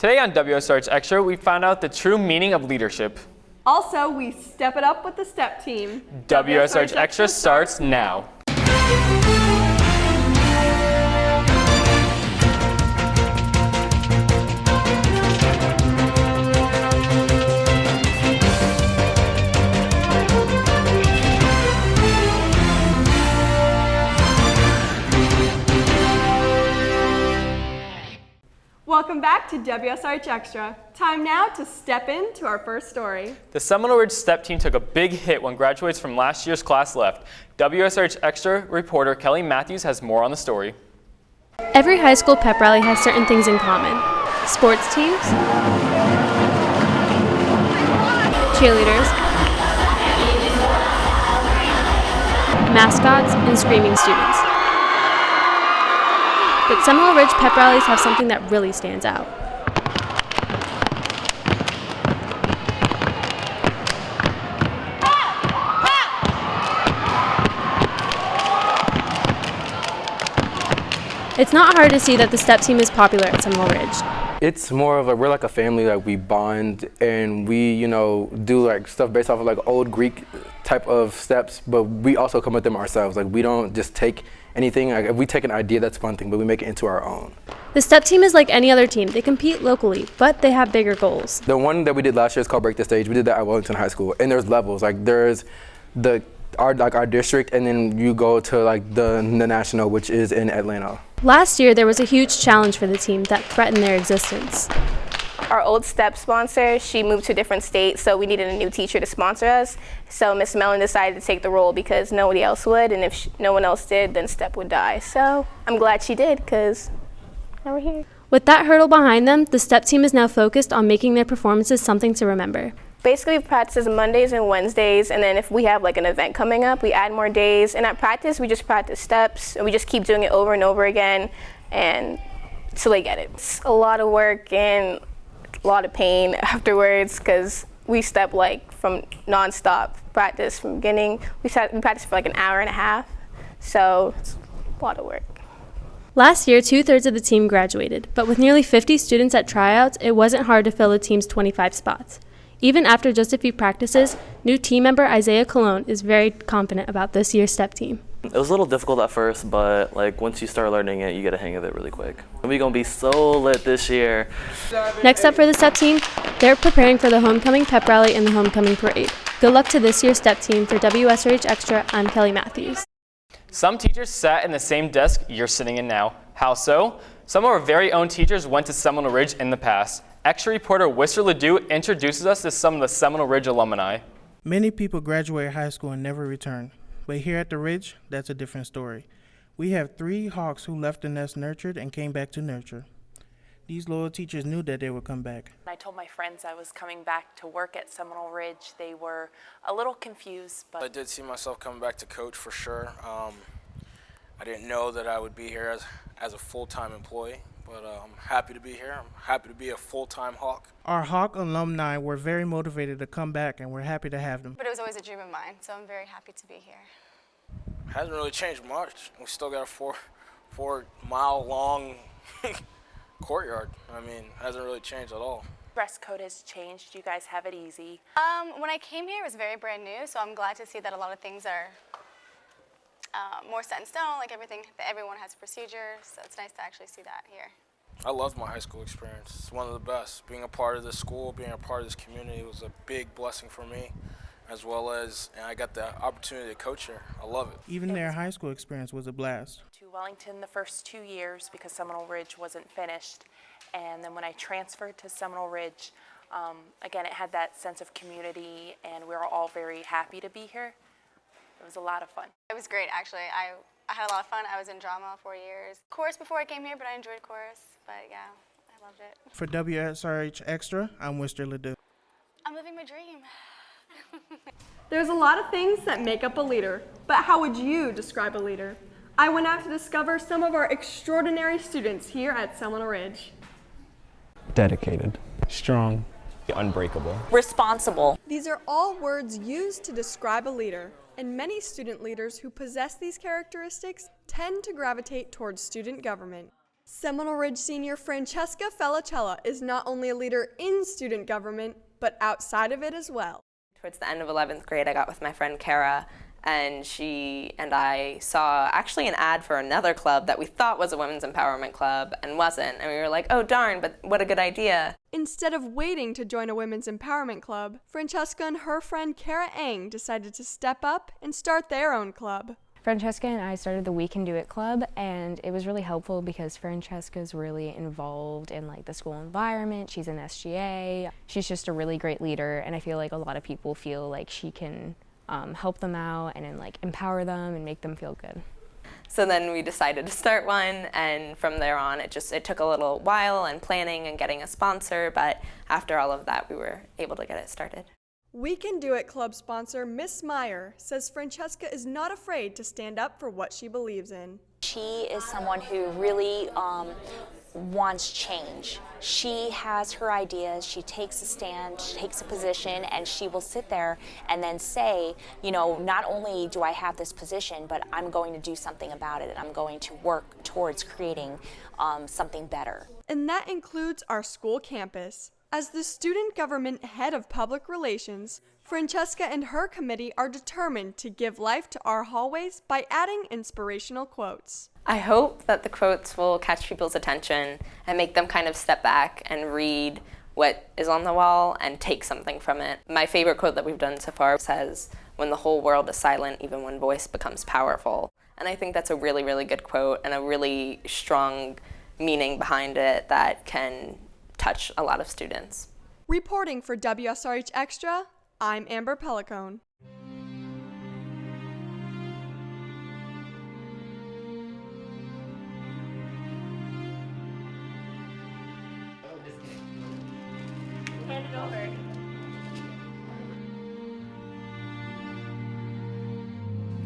Today on WSRH Extra, we found out the true meaning of leadership. Also, we step it up with the STEP team. WSRH Extra starts now. Welcome back to WSRH Extra. Time now to step into our first story. The Seminole Ridge STEP team took a big hit when graduates from last year's class left. WSRH Extra reporter Kelly Matthews has more on the story. Every high school pep rally has certain things in common. Sports teams, cheerleaders, mascots, and screaming students. But Seminole Ridge pep rallies have something that really stands out. It's not hard to see that the STEP team is popular at Seminole Ridge. It's more of we're like a family, like we bond and we, do like stuff based off of like old Greek type of steps, but we also come with them ourselves. Like we don't just take anything, like if we take an idea, that's one thing, but we make it into our own. The STEP team is like any other team. They compete locally, but they have bigger goals. The one that we did last year is called Break the Stage. We did that at Wellington High School, and there's levels. Like there's our district, and then you go to like the national, which is in Atlanta. Last year, there was a huge challenge for the team that threatened their existence. Our old STEP sponsor, she moved to a different state, so we needed a new teacher to sponsor us. So Miss Mellon decided to take the role because nobody else would, and if no one else did, then STEP would die. So I'm glad she did, because now we're here. With that hurdle behind them, the STEP team is now focused on making their performances something to remember. Basically, we practice Mondays and Wednesdays, and then if we have like an event coming up, we add more days. And at practice, we just practice steps, and we just keep doing it over and over again, and till they get it. It's a lot of work and a lot of pain afterwards, because we step like from nonstop practice from beginning. We practice for like an hour and a half, so it's a lot of work. Last year, 2/3 of the team graduated, but with nearly 50 students at tryouts, it wasn't hard to fill the team's 25 spots. Even after just a few practices, new team member Isaiah Colon is very confident about this year's STEP team. It was a little difficult at first, but like once you start learning it, you get a hang of it really quick. We're gonna be so lit this year. Next up for the STEP team, they're preparing for the homecoming pep rally and the homecoming parade. Good luck to this year's STEP team. For WSRH Extra, I'm Kelly Matthews. Some teachers sat in the same desk you're sitting in now. How so? Some of our very own teachers went to Seminole Ridge in the past. Extra reporter Wister Ledoux introduces us to some of the Seminole Ridge alumni. Many people graduate high school and never return, but here at the Ridge, that's a different story. We have 3 hawks who left the nest nurtured and came back to nurture. These loyal teachers knew that they would come back. I told my friends I was coming back to work at Seminole Ridge. They were a little confused, but I did see myself coming back to coach for sure. I didn't know that I would be here as a full-time employee, but I'm happy to be here. I'm happy to be a full-time Hawk. Our Hawk alumni were very motivated to come back, and we're happy to have them. But it was always a dream of mine, so I'm very happy to be here. Hasn't really changed much. We still got a 4-mile-long courtyard. I mean, hasn't really changed at all. Dress code has changed. You guys have it easy. When I came here, it was very brand new, so I'm glad to see that a lot of things are more set in stone, like everyone has a procedure, so it's nice to actually see that here. I loved my high school experience. It's one of the best. Being a part of this school, being a part of this community was a big blessing for me, as well as and I got the opportunity to coach here. I love it. Even their high school experience was a blast. To Wellington the first 2 years because Seminole Ridge wasn't finished, and then when I transferred to Seminole Ridge, again, it had that sense of community, and we were all very happy to be here. It was a lot of fun. It was great, actually. I had a lot of fun. I was in drama 4 years. Chorus before I came here, but I enjoyed chorus. But yeah, I loved it. For WSRH Extra, I'm Wister Ledoux. I'm living my dream. There's a lot of things that make up a leader, but how would you describe a leader? I went out to discover some of our extraordinary students here at Seminole Ridge. Dedicated, strong, unbreakable, responsible. These are all words used to describe a leader, and many student leaders who possess these characteristics tend to gravitate towards student government. Seminole Ridge senior Francesca Felicella is not only a leader in student government, but outside of it as well. Towards the end of 11th grade, I got with my friend Kara, and she and I saw actually an ad for another club that we thought was a women's empowerment club and wasn't. And we were like, oh darn, but what a good idea. Instead of waiting to join a women's empowerment club, Francesca and her friend Kara Eng decided to step up and start their own club. Francesca and I started the We Can Do It Club, and it was really helpful because Francesca's really involved in like the school environment. She's an SGA. She's just a really great leader, and I feel like a lot of people feel like she can help them out and then like empower them and make them feel good. So then we decided to start one, and from there on it took a little while and planning and getting a sponsor, but after all of that we were able to get it started. We Can Do It Club sponsor Miss Meyer says Francesca is not afraid to stand up for what she believes in. She is someone who really wants change. She has her ideas, she takes a stand, she takes a position, and she will sit there and then say, you know, not only do I have this position, but I'm going to do something about it, and I'm going to work towards creating something better. And that includes our school campus. As the student government head of public relations, Francesca and her committee are determined to give life to our hallways by adding inspirational quotes. I hope that the quotes will catch people's attention and make them kind of step back and read what is on the wall and take something from it. My favorite quote that we've done so far says, "When the whole world is silent, even one voice becomes powerful." And I think that's a really, really good quote and a really strong meaning behind it that can touch a lot of students. Reporting for WSRH Extra, I'm Amber Pellicone. Hand it over.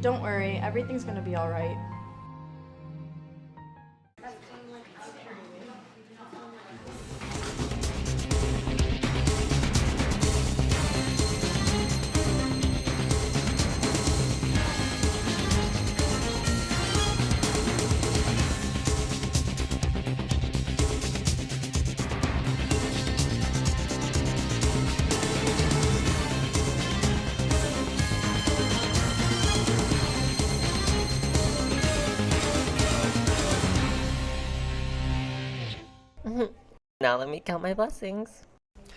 Don't worry, everything's gonna be all right. Now let me count my blessings.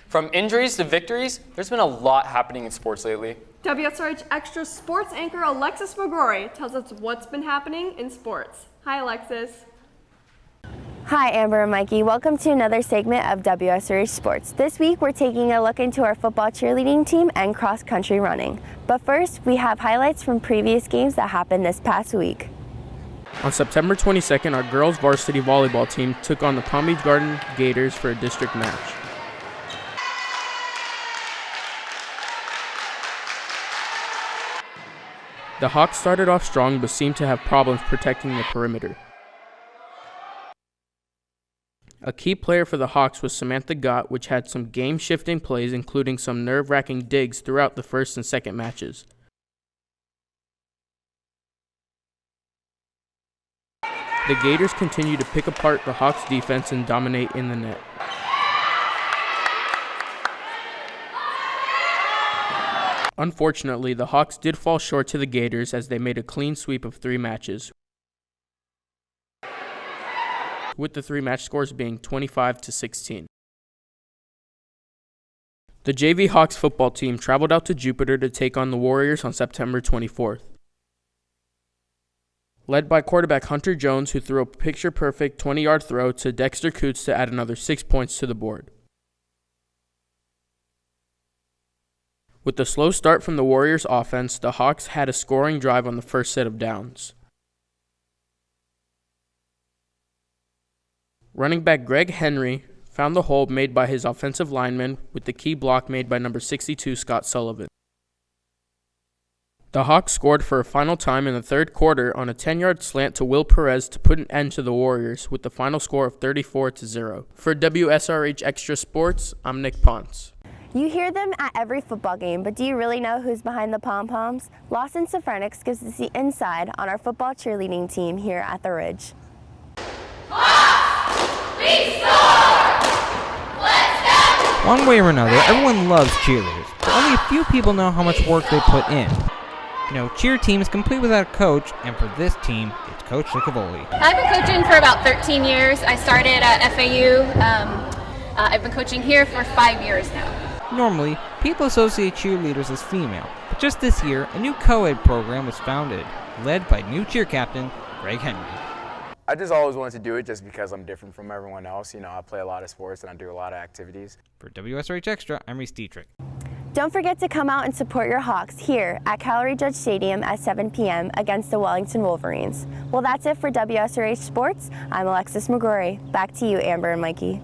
From injuries to victories, there's been a lot happening in sports lately. WSRH Extra sports anchor Alexis McGrory tells us what's been happening in sports. Hi, Alexis. Hi, Amber and Mikey. Welcome to another segment of WSRH Sports. This week, we're taking a look into our football cheerleading team and cross-country running. But first, we have highlights from previous games that happened this past week. On September 22nd, our girls varsity volleyball team took on the Palm Beach Garden Gators for a district match. The Hawks started off strong but seemed to have problems protecting the perimeter. A key player for the Hawks was Samantha Gott, which had some game-shifting plays, including some nerve-wracking digs throughout the first and second matches. The Gators continue to pick apart the Hawks' defense and dominate in the net. Unfortunately, the Hawks did fall short to the Gators as they made a clean sweep of 3 matches, with the 3-match scores being 25-16. The JV Hawks football team traveled out to Jupiter to take on the Warriors on September 24th. Led by quarterback Hunter Jones, who threw a picture-perfect 20-yard throw to Dexter Coots to add another 6 points to the board. With the slow start from the Warriors' offense, the Hawks had a scoring drive on the first set of downs. Running back Greg Henry found the hole made by his offensive lineman with the key block made by number 62 Scott Sullivan. The Hawks scored for a final time in the third quarter on a 10-yard slant to Will Perez to put an end to the Warriors with the final score of 34-0. For WSRH Extra Sports, I'm Nick Ponce. You hear them at every football game, but do you really know who's behind the pom-poms? Lawson Sophrenics gives us the inside on our football cheerleading team here at the Ridge. One way or another, everyone loves cheerleaders, but only a few people know how much work they put in. You know, cheer team is complete without a coach, and for this team, it's Coach Nicavoli. I've been coaching for about 13 years. I started at FAU. I've been coaching here for 5 years now. Normally, people associate cheerleaders as female, but just this year, a new co-ed program was founded, led by new cheer captain, Greg Henry. I just always wanted to do it just because I'm different from everyone else. You know, I play a lot of sports and I do a lot of activities. For WSRH Extra, I'm Reese Dietrich. Don't forget to come out and support your Hawks here at Calorie Judge Stadium at 7 p.m. against the Wellington Wolverines. Well, that's it for WSRH Sports. I'm Alexis McGrory. Back to you, Amber and Mikey.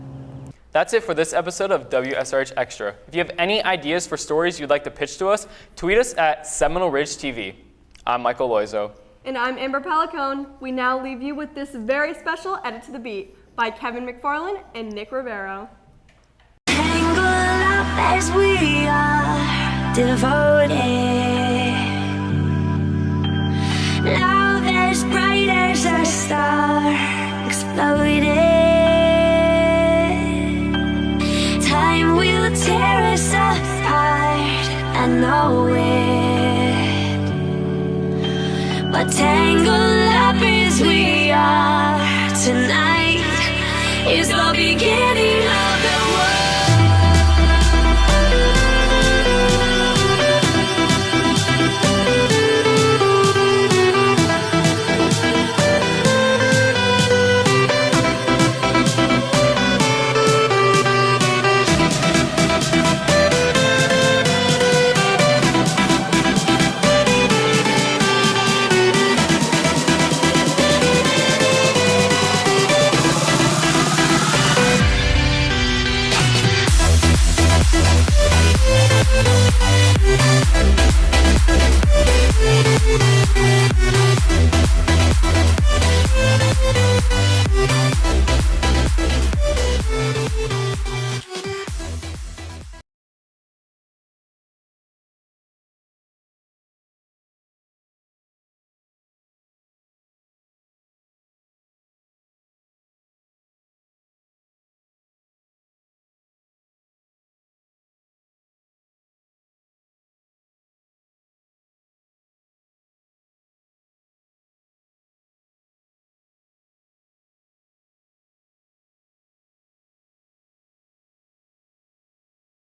That's it for this episode of WSRH Extra. If you have any ideas for stories you'd like to pitch to us, tweet us at SeminoleRidgeTV. I'm Michael Loizo. And I'm Amber Pelicone. We now leave you with this very special Edit to the Beat by Kevin McFarland and Nick Rivero. As we are devoted, love as bright as a star exploded. Time will tear us apart, I know it. But tangled up as we are tonight is the beginning of the world. We'll be right back.